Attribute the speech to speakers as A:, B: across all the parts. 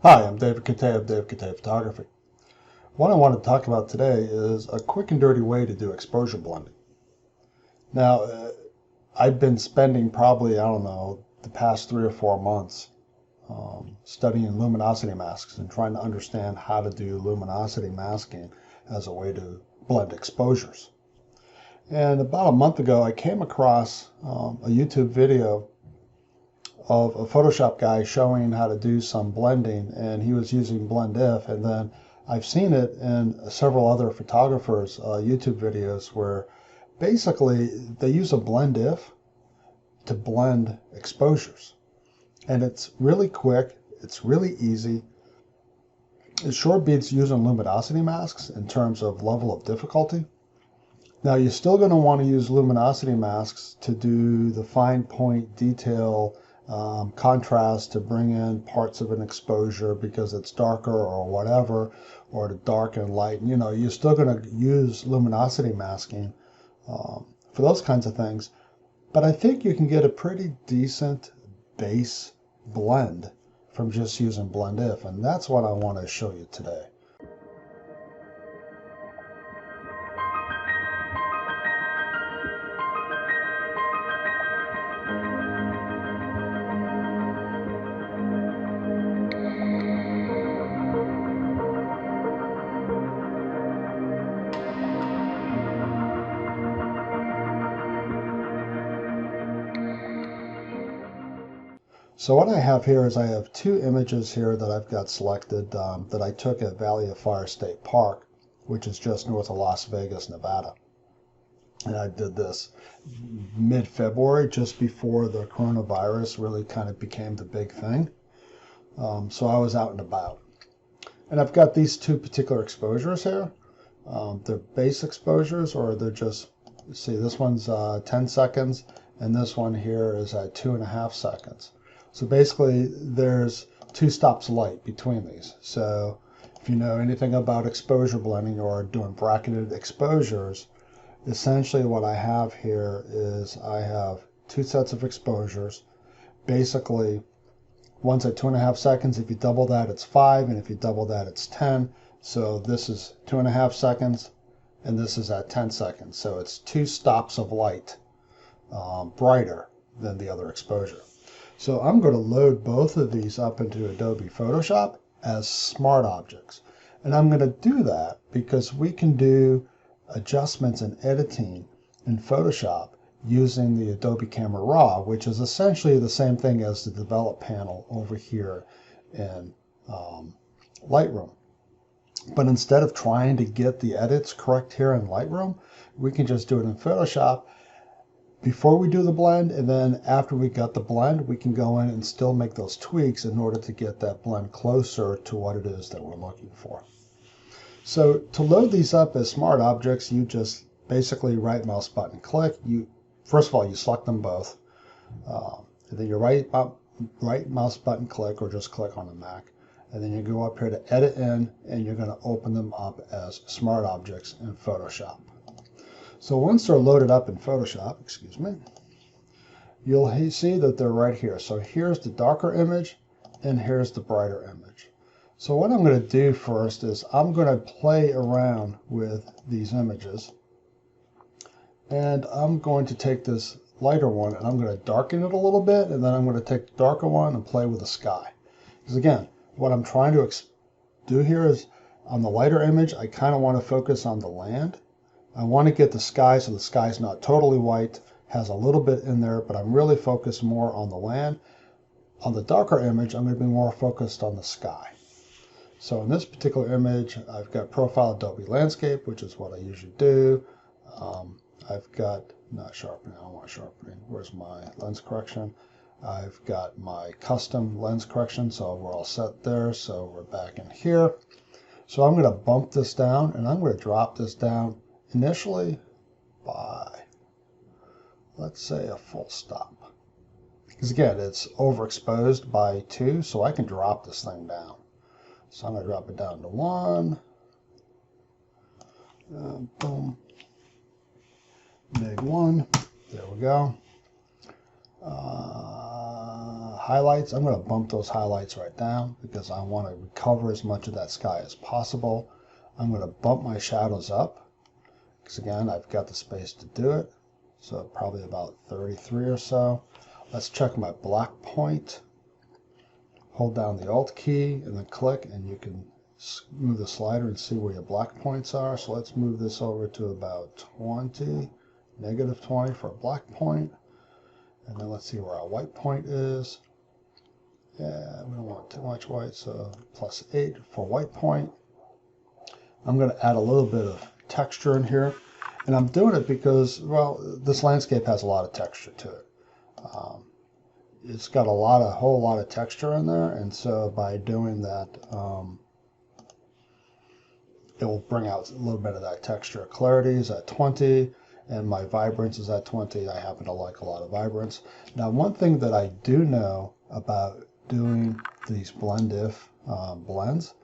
A: Hi, I'm David Cote of David Cote Photography. What I want to talk about today is a quick and dirty way to do exposure blending. Now, I've been spending probably, I don't know, the past 3 or 4 months studying luminosity masks and trying to understand how to do luminosity masking as a way to blend exposures. And about a month ago, I came across a YouTube video of a Photoshop guy showing how to do some blending, and he was using blend if, and then I've seen it in several other photographers' YouTube videos where basically they use a blend if to blend exposures. And it's really quick, it's really easy. It sure beats using luminosity masks in terms of level of difficulty. Now you're still going to want to use luminosity masks to do the fine point detail contrast to bring in parts of an exposure because it's darker or whatever, or to darken light. You know, you're still going to use luminosity masking for those kinds of things. But I think you can get a pretty decent base blend from just using blend if, and that's what I want to show you today. So what I have here is I have two images here that I've got selected that I took at Valley of Fire State Park, which is just north of Las Vegas, Nevada. And I did this mid-February, just before the coronavirus really kind of became the big thing. So I was out and about. And I've got these two particular exposures here. They're base exposures, or they're just, see, this one's 10 seconds, and this one here is at 2.5 seconds. So basically, there's two stops of light between these. So if you know anything about exposure blending or doing bracketed exposures, essentially what I have here is I have two sets of exposures. Basically, one's at 2.5 seconds. If you double that, it's 5, and if you double that, it's 10. So this is 2.5 seconds, and this is at 10 seconds. So it's two stops of light brighter than the other exposure. So I'm going to load both of these up into Adobe Photoshop as smart objects. And I'm going to do that because we can do adjustments and editing in Photoshop using the Adobe Camera Raw, which is essentially the same thing as the Develop panel over here in Lightroom. But instead of trying to get the edits correct here in Lightroom, we can just do it in Photoshop before we do the blend, and then after we got the blend, we can go in and still make those tweaks in order to get that blend closer to what it is that we're looking for. So to load these up as smart objects, you just basically right mouse button click. First of all, you select them both, and then you right mouse button click, or just click on the Mac, and then you go up here to edit in, and you're going to open them up as smart objects in Photoshop. So once they're loaded up in Photoshop, you'll see that they're right here. So here's the darker image, and here's the brighter image. So what I'm going to do first is I'm going to play around with these images, and I'm going to take this lighter one and I'm going to darken it a little bit, and then I'm going to take the darker one and play with the sky. Because again, what I'm trying to do here is on the lighter image, I kind of want to focus on the land. I want to get the sky so the sky is not totally white, has a little bit in there, but I'm really focused more on the land. On the darker image, I'm going to be more focused on the sky. So in this particular image, I've got Profile Adobe Landscape, which is what I usually do. I've got, not sharpening, I don't want sharpening. Where's my lens correction? I've got my custom lens correction, so we're all set there. So we're back in here. So I'm going to bump this down, and I'm going to drop this down initially by, let's say, a full stop. Because again, it's overexposed by 2, so I can drop this thing down. So I'm going to drop it down to 1. Boom. Mig 1. There we go. highlights. I'm going to bump those highlights right down because I want to recover as much of that sky as possible. I'm going to bump my shadows up because, again, I've got the space to do it. So probably about 33 or so. Let's check my black point. Hold down the Alt key and then click, and you can move the slider and see where your black points are. So let's move this over to about 20, negative 20 for a black point. And then let's see where our white point is. Yeah, we don't want too much white, so +8 for white point. I'm going to add a little bit of texture in here. And I'm doing it because, well, this landscape has a lot of texture to it. It's got a whole lot of texture in there, and so by doing that, it will bring out a little bit of that texture. Clarity is at 20, and my vibrance is at 20. I happen to like a lot of vibrance. Now, one thing that I do know about doing these blend-if blends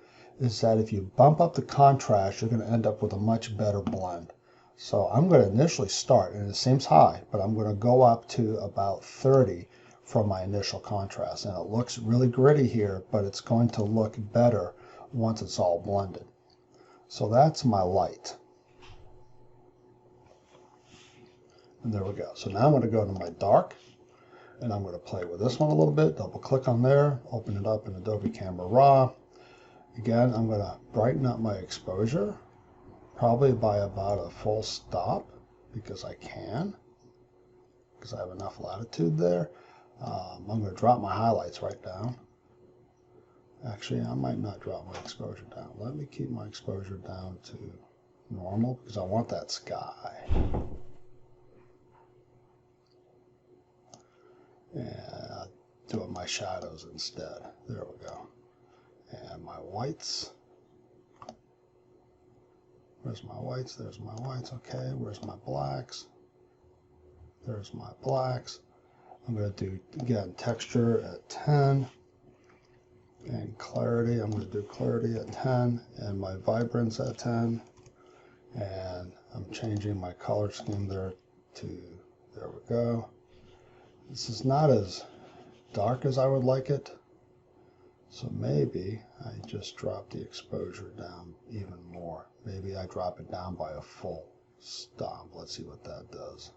A: is that if you bump up the contrast, you're going to end up with a much better blend. So I'm going to initially start, and it seems high, but I'm going to go up to about 30 from my initial contrast. And it looks really gritty here, but it's going to look better once it's all blended. So that's my light. And there we go. So now I'm going to go to my dark, and I'm going to play with this one a little bit. Double click on there, open it up in Adobe Camera Raw. Again, I'm going to brighten up my exposure, probably by about a full stop, because I can, because I have enough latitude there. I'm going to drop my highlights right down. Actually, I might not drop my exposure down. Let me keep my exposure down to normal because I want that sky. And I'll do it my shadows instead. There we go. And my whites. Where's my whites? There's my whites. Okay, where's my blacks? There's my blacks. I'm going to do, again, texture at 10. And clarity, I'm going to do clarity at 10. And my vibrance at 10. And I'm changing my color scheme there to, there we go. This is not as dark as I would like it. So maybe I just drop the exposure down even more. Maybe I drop it down by a full stop. Let's see what that does.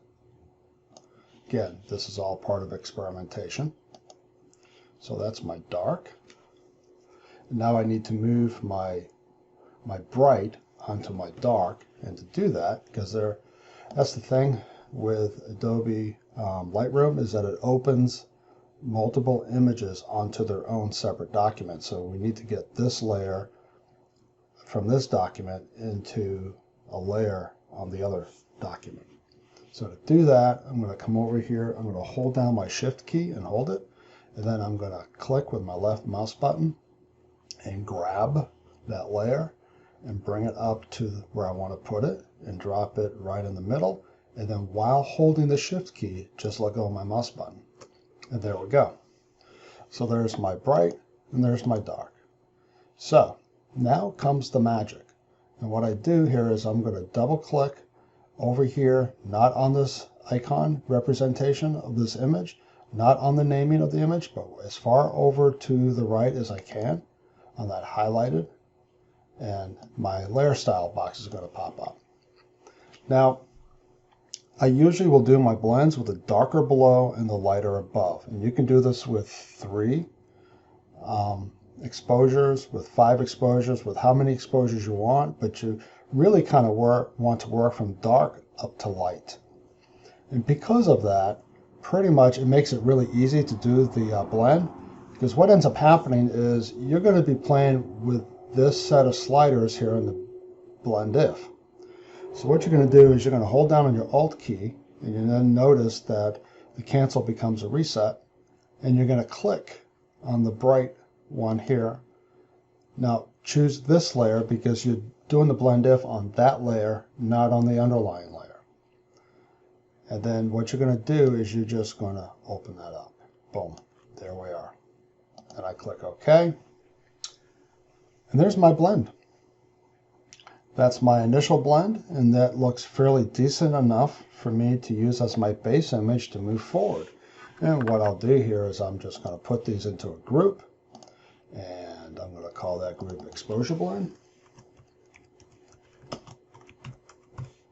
A: Again, this is all part of experimentation. So that's my dark. And now I need to move my bright onto my dark. And to do that, because that's the thing with Adobe Lightroom, is that it opens multiple images onto their own separate document. So we need to get this layer from this document into a layer on the other document. So to do that, I'm going to come over here, I'm going to hold down my Shift key and hold it, and then I'm going to click with my left mouse button and grab that layer and bring it up to where I want to put it and drop it right in the middle. And then while holding the Shift key, just let go of my mouse button. And there we go. So there's my bright and there's my dark. So now comes the magic. And what I do here is I'm going to double click over here, not on this icon representation of this image, not on the naming of the image, but as far over to the right as I can on that highlighted, and my layer style box is going to pop up. Now, I usually will do my blends with the darker below and the lighter above. And you can do this with 3 exposures, with 5 exposures, with how many exposures you want, but you really kind of want to work from dark up to light. And because of that, pretty much it makes it really easy to do the blend, because what ends up happening is you're going to be playing with this set of sliders here in the blend if. So what you're going to do is you're going to hold down on your Alt key, and you then notice that the cancel becomes a reset, and you're going to click on the bright one here. Now choose this layer because you're doing the blend if on that layer, not on the underlying layer. And then what you're going to do is you're just going to open that up. Boom, there we are. And I click OK. And there's my blend. That's my initial blend, and that looks fairly decent enough for me to use as my base image to move forward. And what I'll do here is I'm just going to put these into a group, and I'm going to call that group Exposure Blend.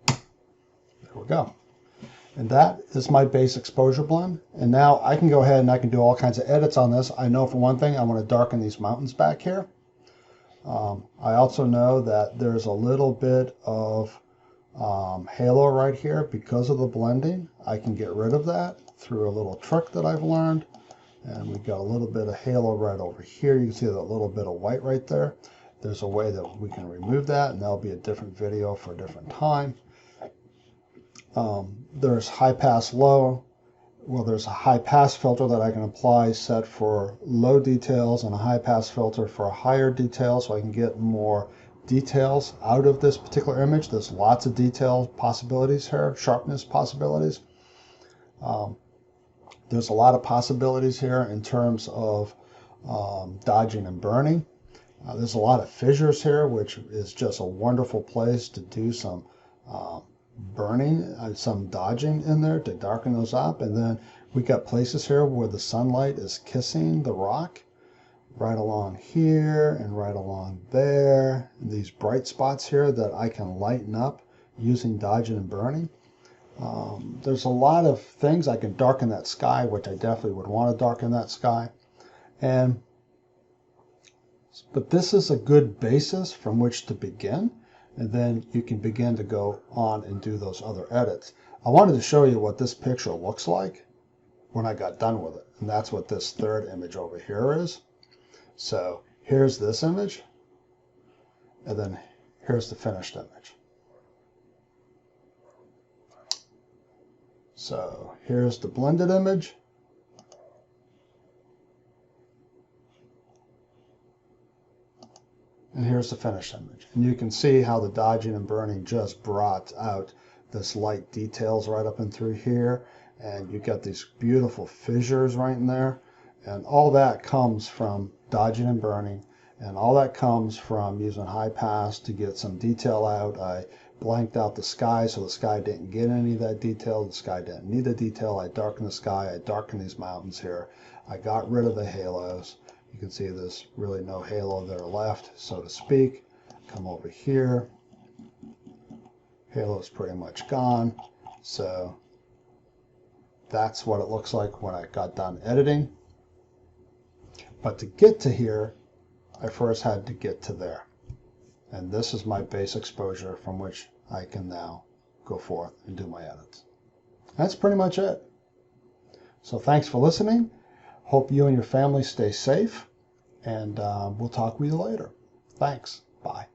A: There we go. And that is my base exposure blend. And now I can go ahead and I can do all kinds of edits on this. I know for one thing, I want to darken these mountains back here. I also know that there's a little bit of halo right here because of the blending. I can get rid of that through a little trick that I've learned. And we've got a little bit of halo right over here. You can see that little bit of white right there. There's a way that we can remove that, and that'll be a different video for a different time. There's high pass low. Well, there's a high pass filter that I can apply set for low details and a high pass filter for higher details, so I can get more details out of this particular image. There's lots of detail possibilities here, sharpness possibilities. There's a lot of possibilities here in terms of dodging and burning. There's a lot of fissures here, which is just a wonderful place to do some burning, some dodging in there to darken those up. And then we got places here where the sunlight is kissing the rock, right along here and right along there. And these bright spots here that I can lighten up using dodging and burning. There's a lot of things. I can darken that sky, which I definitely would want to darken that sky. But this is a good basis from which to begin. And then you can begin to go on and do those other edits. I wanted to show you what this picture looks like when I got done with it. And that's what this third image over here is. So here's this image. And then here's the finished image. So here's the blended image. And here's the finished image. And you can see how the dodging and burning just brought out this light details right up and through here. And you got these beautiful fissures right in there. And all that comes from dodging and burning. And all that comes from using high pass to get some detail out. I blanked out the sky so the sky didn't get any of that detail. The sky didn't need the detail. I darkened the sky. I darkened these mountains here. I got rid of the halos. You can see there's really no halo there left, so to speak. Come over here. Halo is pretty much gone. So that's what it looks like when I got done editing. But to get to here, I first had to get to there. And this is my base exposure from which I can now go forth and do my edits. That's pretty much it. So thanks for listening. Hope you and your family stay safe, and we'll talk with you later. Thanks. Bye.